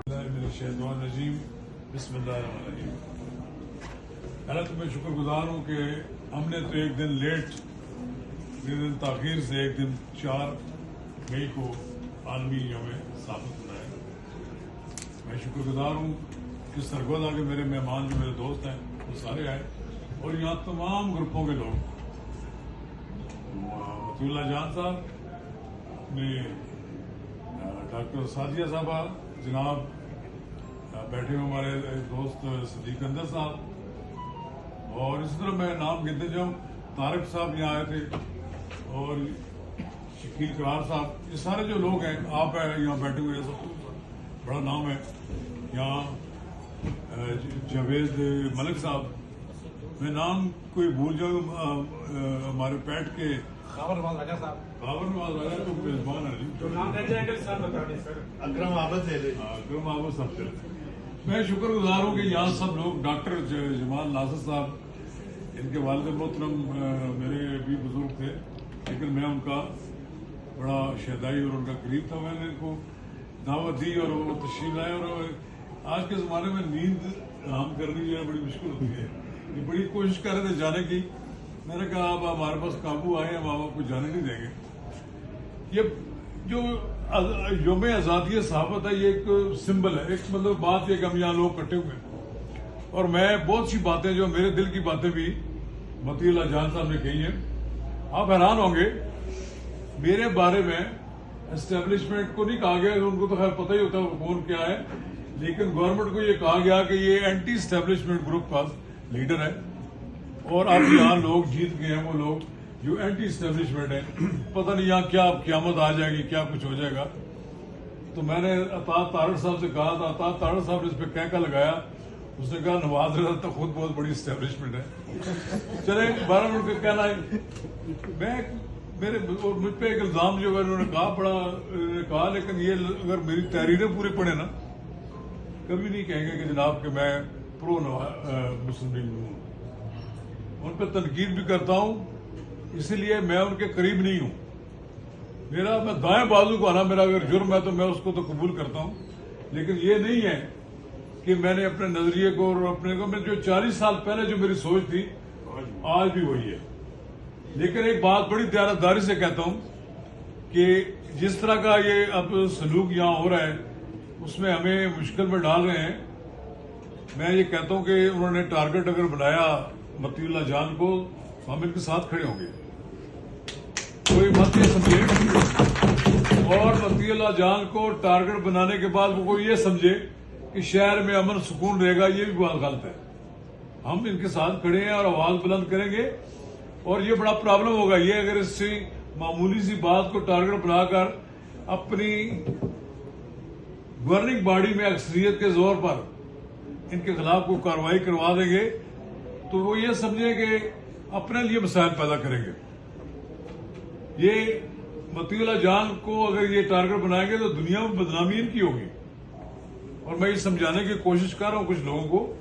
الشیطانالرجیم بسم اللہ الرحمن الرحیم۔ اللہ تو میں شکر گزار ہوں کہ ہم نے تو ایک دن لیٹ، ایک دن تاخیر سے، ایک دن 4 مئی کو عالمی یوم ثقافت منایا۔ میں شکر گزار ہوں کہ سرگودا کے میرے مہمان جو میرے دوست ہیں وہ سارے آئے، اور یہاں تمام گروپوں کے لوگ، مطیع اللہ جان صاحب نے، ڈاکٹر سعدیہ صاحبہ، جناب بیٹھے ہوئے ہمارے دوست صدیق اندر صاحب، اور اسی طرح میں نام گنتے جاؤں، طارق صاحب یہاں آئے تھے، اور شکیل قرار صاحب، یہ سارے جو لوگ ہیں، آپ یہاں بیٹھے ہوئے ہیں، سب بڑا نام ہے یہاں، جاوید ملک صاحب، میں نام کوئی بھول جاؤں، ہمارے پیٹ کے خاور نواز راجا صاحب، خاور نواز راجا تو میزبان ہے جو نام لے جائیں گے سر بتا دیں سر، اکرم عابد لے لیں، اکرم عابد صاحب چلے۔ میں شکر گزار ہوں کہ یہاں سب لوگ، ڈاکٹر جمال ناصر صاحب، ان کے والد محترم میرے بھی بزرگ تھے، لیکن میں ان کا بڑا شہدائی اور ان کا قریب تھا، میں نے ان کو دعوت دی اور وہ تشریف لائے، اور آج کے زمانے میں نیند حرام کرنی جو ہے بڑی مشکل ہوتی ہے، یہ بڑی کوشش کر رہے تھے جانے کی، میں نے کہا اب ہمارے پاس قابو آئے، ہم آپ کو جانے نہیں دیں گے۔ یہ جو یوم آزادی صحافت ہے، یہ ایک سمبل ہے، ایک مطلب بات یہ کہ ہم یہاں لوگ اکٹھے ہوئے ہیں، اور میں بہت سی باتیں جو میرے دل کی باتیں بھی مطیع اللہ جان صاحب نے کہی ہیں۔ آپ حیران ہوں گے، میرے بارے میں اسٹیبلشمنٹ کو نہیں کہا گیا، ان کو تو خیر پتہ ہی ہوتا ہے کون کیا ہے، لیکن گورنمنٹ کو یہ کہا گیا کہ یہ اینٹی اسٹیبلشمنٹ گروپ کا لیڈر ہے، اور اب یہاں لوگ جیت گئے ہیں، وہ لوگ جو اینٹی اسٹیبلشمنٹ ہے، پتہ نہیں یہاں کیا قیامت آ جائے گی، کیا کچھ ہو جائے گا۔ تو میں نے عطا طارق صاحب سے کہا تھا، عطا طارق صاحب نے اس پہ کہکا لگایا، اس نے کہا نواز رضا تو خود بہت بڑی اسٹیبلشمنٹ ہے۔ چلے 12 منٹ کا کہنا ہے، مجھ پہ ایک الزام جو ہے انہوں نے کہا کہا، لیکن یہ اگر میری تحریریں پورے پڑھے نا، کبھی نہیں کہیں گے کہ جناب کہ میں پرو مسلم لیگ ہوں، ان پہ تنقید بھی کرتا ہوں، اسی لیے میں ان کے قریب نہیں ہوں، میں دائیں بازو کو آنا میرا اگر جرم ہے تو میں اس کو تو قبول کرتا ہوں، لیکن یہ نہیں ہے کہ میں نے اپنے نظریے کو اور اپنے کو، میں جو 40 سال پہلے جو میری سوچ تھی آج بھی وہی ہے، لیکن ایک بات بڑی دیانتداری سے کہتا ہوں کہ جس طرح کا یہ اب سلوک یہاں ہو رہا ہے اس میں ہمیں مشکل میں ڈال رہے ہیں۔ میں یہ کہتا ہوں کہ انہوں نے ٹارگٹ اگر بنایا مطیع اللہ جان کو، ہم ان کے ساتھ کھڑے ہوں گے، کوئی مت یہ سمجھے، اور مطیع اللہ جان کو ٹارگٹ بنانے کے بعد وہ کوئی یہ سمجھے کہ شہر میں امن سکون رہے گا، یہ بھی بات غلط ہے۔ ہم ان کے ساتھ کھڑے ہیں اور آواز بلند کریں گے، اور یہ بڑا پرابلم ہوگا یہ اگر اس سے معمولی سی بات کو ٹارگٹ بنا کر اپنی گورننگ باڈی میں اکثریت کے زور پر ان کے خلاف کوئی کارروائی کروا دیں گے تو وہ یہ سمجھیں کہ اپنے لیے مسائل پیدا کریں گے۔ یہ مطیع اللہ جان کو اگر یہ ٹارگٹ بنائیں گے تو دنیا میں بدنامی ان کی ہوگی، اور میں یہ سمجھانے کی کوشش کر رہا ہوں کچھ لوگوں کو،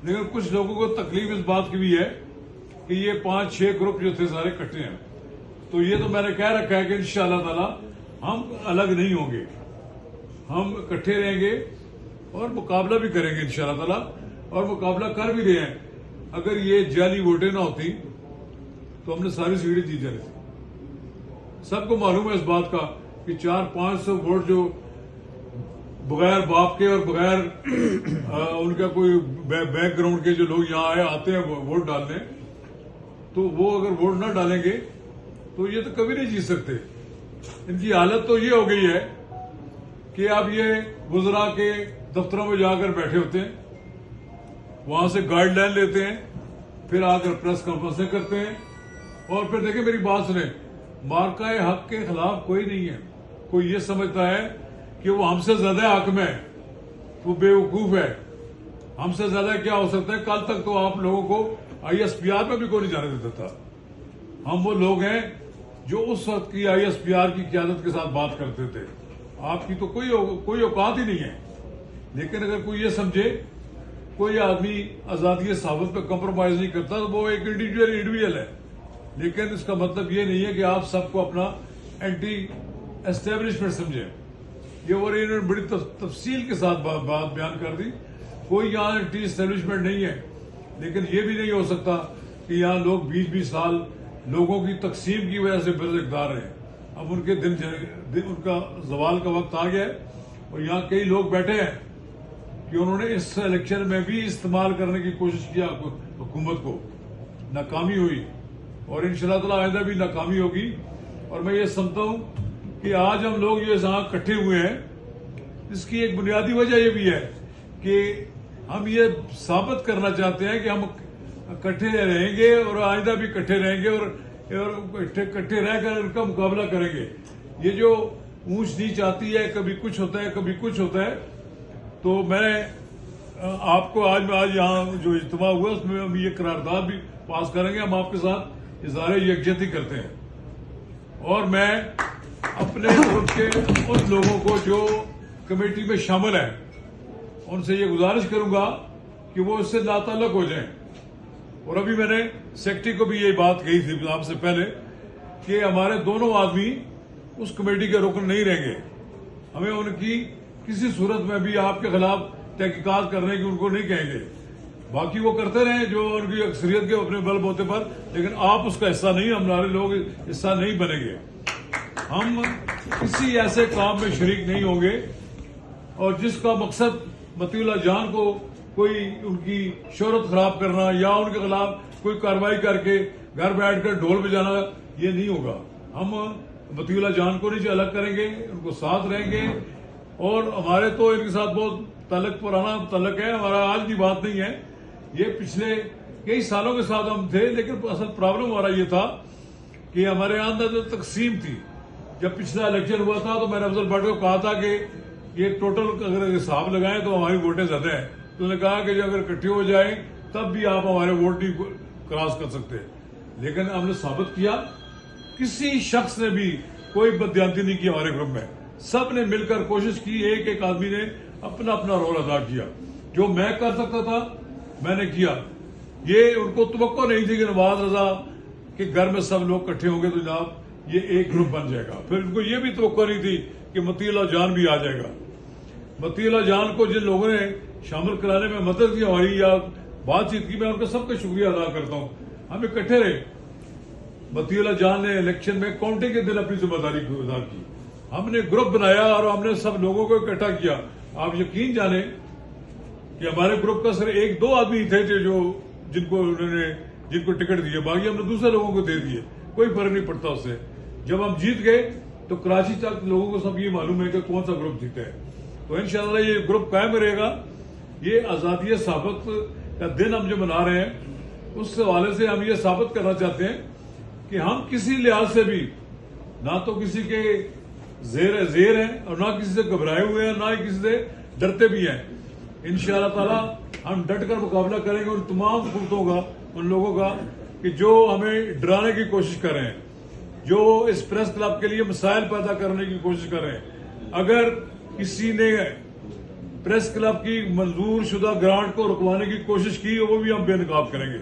لیکن کچھ لوگوں کو تکلیف اس بات کی بھی ہے کہ یہ 5-6 گروپ جو تھے سارے کٹے ہیں، تو یہ تو میں نے کہہ رکھا ہے کہ انشاءاللہ تعالی ہم الگ نہیں ہوں گے، ہم اکٹھے رہیں گے اور مقابلہ بھی کریں گے انشاءاللہ تعالی، اور مقابلہ کر بھی رہے ہیں۔ اگر یہ جعلی ووٹیں نہ ہوتی تو ہم نے ساری سیٹیں جیت جانی تھی۔ سب کو معلوم ہے اس بات کا کہ 400-500 ووٹ جو بغیر باپ کے اور بغیر ان کا کوئی بیک گراؤنڈ کے جو لوگ یہاں آتے ہیں ووٹ ڈالنے، تو وہ اگر ووٹ نہ ڈالیں گے تو یہ تو کبھی نہیں جیت سکتے۔ ان کی حالت تو یہ ہو گئی ہے کہ اب یہ وزراء کے دفتروں میں جا کر بیٹھے ہوتے ہیں، وہاں سے گائیڈ لائن لیتے ہیں، پھر آ کر پریس کانفرنسیں کرتے ہیں، اور پھر دیکھیں میری بات سنیں، مارکہ حق کے خلاف کوئی نہیں ہے۔ کوئی یہ سمجھتا ہے کہ وہ ہم سے زیادہ حاکم ہے، وہ بے وقوف ہے، ہم سے زیادہ کیا ہو سکتا ہے۔ کل تک تو آپ لوگوں کو ISPR میں بھی کوئی نہیں جانے دیتا تھا۔ ہم وہ لوگ ہیں جو اس وقت کی ISPR کی قیادت کے ساتھ بات کرتے تھے، آپ کی تو کوئی اوقات ہی نہیں ہے۔ لیکن اگر کوئی یہ سمجھے کوئی آدمی آزادی صحافت پہ کمپرومائز نہیں کرتا تو وہ ایک انڈیویجل ہے، لیکن اس کا مطلب یہ نہیں ہے کہ آپ سب کو اپنا اینٹی اسٹیبلشمنٹ سمجھیں۔ یہ اور انہوں نے بڑی تفصیل کے ساتھ بات بیان کر دی. کوئی یہاں ٹی اسٹیبلشمنٹ نہیں ہے، لیکن یہ بھی نہیں ہو سکتا کہ یہاں لوگ 20-20 سال لوگوں کی تقسیم کی وجہ سے اقتدار ہیں. اب ان کے ان کا زوال کا وقت آ گیا ہے، اور یہاں کئی لوگ بیٹھے ہیں کہ انہوں نے اس الیکشن میں بھی استعمال کرنے کی کوشش کیا حکومت کو، ناکامی ہوئی، اور انشاءاللہ تعالی آئندہ بھی ناکامی ہوگی. اور میں یہ سمجھتا ہوں کہ آج ہم لوگ یہ یہاں اکٹھے ہوئے ہیں، اس کی ایک بنیادی وجہ یہ بھی ہے کہ ہم یہ ثابت کرنا چاہتے ہیں کہ ہم اکٹھے رہیں گے اور آئندہ بھی اکٹھے رہیں گے، اور اکٹھے رہ کر ان کا مقابلہ کریں گے. یہ جو اونچ نیچ آتی ہے، کبھی کچھ ہوتا ہے کبھی کچھ ہوتا ہے، تو میں نے آپ کو آج یہاں جو اجتماع ہوا اس میں ہم یہ قرارداد بھی پاس کریں گے. ہم آپ کے ساتھ اظہار یکجہتی کرتے ہیں، اور میں اپنے گروپ کے ان لوگوں کو جو کمیٹی میں شامل ہیں ان سے یہ گزارش کروں گا کہ وہ اس سے لاتعلق ہو جائیں. اور ابھی میں نے سیکرٹری کو بھی یہ بات کہی تھی آپ سے پہلے کہ ہمارے دونوں آدمی اس کمیٹی کے رکن نہیں رہیں گے. ہمیں ان کی کسی صورت میں بھی آپ کے خلاف تحقیقات کرنے کی ان کو نہیں کہیں گے. باقی وہ کرتے رہیں جو ان کی اکثریت کے اپنے بل بوتے پر، لیکن آپ اس کا حصہ نہیں، ہمارے لوگ حصہ نہیں بنیں گے. ہم کسی ایسے کام میں شریک نہیں ہوں گے اور جس کا مقصد مطیع اللہ جان کو کوئی ان کی شہرت خراب کرنا یا ان کے خلاف کوئی کارروائی کر کے گھر بیٹھ کر ڈھول بجانا، یہ نہیں ہوگا. ہم مطیع اللہ جان کو نہیں الگ کریں گے، ان کو ساتھ رہیں گے. اور ہمارے تو ان کے ساتھ بہت پرانا تعلق ہے، ہمارا آج کی بات نہیں ہے، یہ پچھلے کئی سالوں کے ساتھ ہم تھے. لیکن اصل پرابلم ہمارا یہ تھا کہ ہمارے اندر تقسیم تھی. جب پچھلا الیکشن ہوا تھا تو میں نے افضل بٹ کو کہا تھا کہ یہ ٹوٹل اگر حساب لگائیں تو ہماری ووٹیں زیادہ ہیں. تو انہوں نے کہا کہ اگر اکٹھے ہو جائیں تب بھی آپ ہمارے ووٹ نہیں کراس کر سکتے. لیکن ہم نے ثابت کیا کسی شخص نے بھی کوئی بددیانتی نہیں کی ہمارے گروپ میں. سب نے مل کر کوشش کی، ایک آدمی نے اپنا رول ادا کیا. جو میں کر سکتا تھا میں نے کیا. یہ ان کو توقع نہیں تھی کہ نواز رضا کے گھر میں سب لوگ اکٹھے ہوں گے تو جناب یہ ایک گروپ بن جائے گا. پھر ان کو یہ بھی توقع نہیں تھی کہ مطیع اللہ جان بھی آ جائے گا. مطیع اللہ جان کو جن لوگوں نے شامل کرانے میں مدد کی ہماری یا بات چیت کی، میں ان کا سب کا شکریہ ادا کرتا ہوں. ہم اکٹھے رہے. مطیع اللہ جان نے الیکشن میں کاؤنٹنگ کے دن اپنی ذمہ داری ادا کی. ہم نے گروپ بنایا اور ہم نے سب لوگوں کو اکٹھا کیا. آپ یقین جانیں کہ ہمارے گروپ کا صرف 1-2 آدمی تھے جن کو ٹکٹ دیے، باقی ہم نے دوسرے لوگوں کو دے دیے. کوئی فرق نہیں پڑتا اس سے. جب ہم جیت گئے تو کراچی تک لوگوں کو سب یہ معلوم ہے کہ کون سا گروپ جیتا ہے. تو انشاءاللہ یہ گروپ قائم رہے گا. یہ آزادی ثابت کا دن ہم جو منا رہے ہیں اس حوالے سے ہم یہ ثابت کرنا چاہتے ہیں کہ ہم کسی لحاظ سے بھی نہ تو کسی کے زیر ہیں اور نہ کسی سے گھبرائے ہوئے ہیں، نہ ہی کسی سے ڈرتے بھی ہیں. انشاءاللہ تعالی ہم ڈٹ کر مقابلہ کریں گے ان تمام حکومتوں کا، ان لوگوں کا کہ جو ہمیں ڈرانے کی کوشش کر رہے ہیں، جو اس پریس کلب کے لیے مسائل پیدا کرنے کی کوشش کر رہے ہیں. اگر کسی نے پریس کلب کی منظور شدہ گرانٹ کو رکوانے کی کوشش کی وہ بھی ہم بے نقاب کریں گے.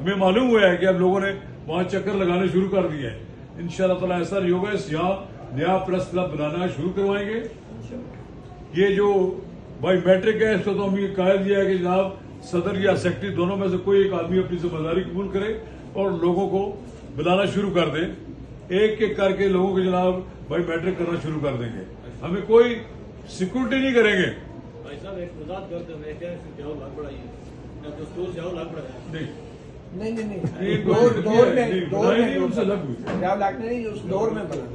ہمیں معلوم ہوا ہے کہ اب لوگوں نے وہاں چکر لگانے شروع کر دیے ہیں. انشاءاللہ تعالی ایسا نہیں ہوگا. اس یہاں نیا پریس کلب بنانا شروع کروائیں گے. یہ جو بھائی میٹرک ہے اس کو تو ہم یہ کہہ دیا ہے کہ جناب صدر یا سیکرٹری دونوں میں سے کوئی ایک آدمی اپنی ذمہ داری قبول کرے اور لوگوں کو بلانا شروع کر دیں. ایک ایک کر کے لوگوں کو جناب بھائی میٹرک کرنا شروع کر دیں گے. ہمیں کوئی سیکورٹی نہیں کریں گے. بھائی صاحب ایک مزاق کرتے ہیں کہ جاؤ لاکھ بڑھائیے، دستور جاؤ لاکھ بڑھائیے.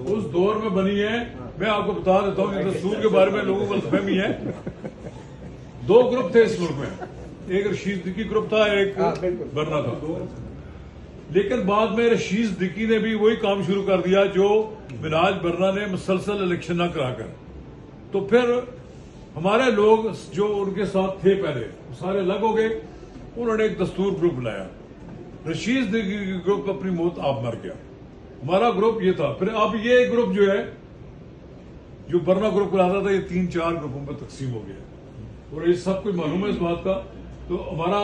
اس دور میں بنی ہے. میں آپ کو بتا دیتا ہوں کہ دستور کے بارے میں لوگوں کو غلطفہمی ہے. 2 گروپ تھے اس ملک میں، ایک رشید دکی گروپ تھا، ایک برنا تھا. لیکن بعد میں رشید دکی نے بھی وہی کام شروع کر دیا جو مناج برنا نے مسلسل الیکشن نہ کرا کر. تو پھر ہمارے لوگ جو ان کے ساتھ تھے پہلے سارے الگ ہو گئے. انہوں نے ایک دستور گروپ بنایا. رشید دکی گروپ اپنی موت آپ مر گیا. ہمارا گروپ یہ تھا. پھر اب یہ گروپ جو ہے جو برنا گروپ کراتا تھا یہ 3-4 گروپوں میں تقسیم ہو گیا اور یہ سب کوئی معلوم ہے اس بات کا. تو ہمارا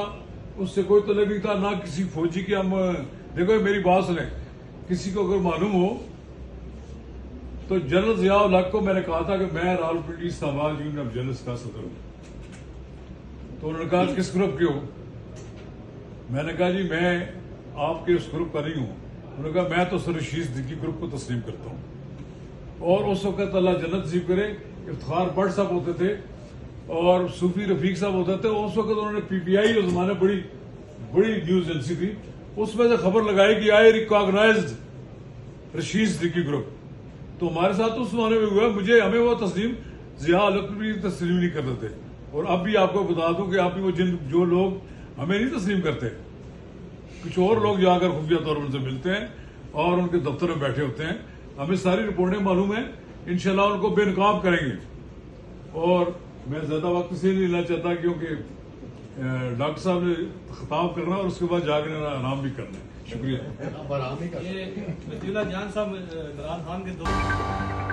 اس سے کوئی تعلق نہیں تھا نہ کسی فوجی کے. ہم دیکھو میری بات سنیں، کسی کو اگر معلوم ہو تو جنرل ضیاء الحق کو میں نے کہا تھا کہ میں Rawalpindi Sehwag union of journalist کا صدر ہوں. تو انہوں نے کہا کس گروپ کے ہو؟ میں نے کہا جی میں آپ کے اس گروپ کا نہیں ہوں. انہوں نے کہا میں تو سر رشید صدیقی گروپ کو تسلیم کرتا ہوں. اور اس وقت اللہ جنت نصیب کرے افتخار بٹ صاحب ہوتے تھے اور صوفی رفیق صاحب ہوتے تھے. اس وقت انہوں نے پی پی آئی اس زمانے بڑی نیوز ایجنسی تھی, اس میں سے خبر لگائی کہ آئی ریکاگنائزڈ رشید صدیقی گروپ. تو ہمارے ساتھ اس زمانے میں ہوا, ہمیں وہ تسلیم ضیاء الحق بھی تسلیم نہیں کرتے تھے. اور اب بھی آپ کو بتا دوں کہ آپ وہ جو لوگ ہمیں نہیں تسلیم کرتے, کچھ اور لوگ جا کر خفیہ طور پر ان سے ملتے ہیں اور ان کے دفتر میں بیٹھے ہوتے ہیں. ہمیں ساری رپورٹیں معلوم ہیں, انشاءاللہ ان کو بے نقاب کریں گے. اور میں زیادہ وقت سے نہیں لینا چاہتا کیونکہ ڈاکٹر صاحب نے خطاب کرنا اور اس کے بعد جا کے آرام بھی کرنا ہے. شکریہ. یہ وزیر اللہ جان صاحب عمران خان کے دوست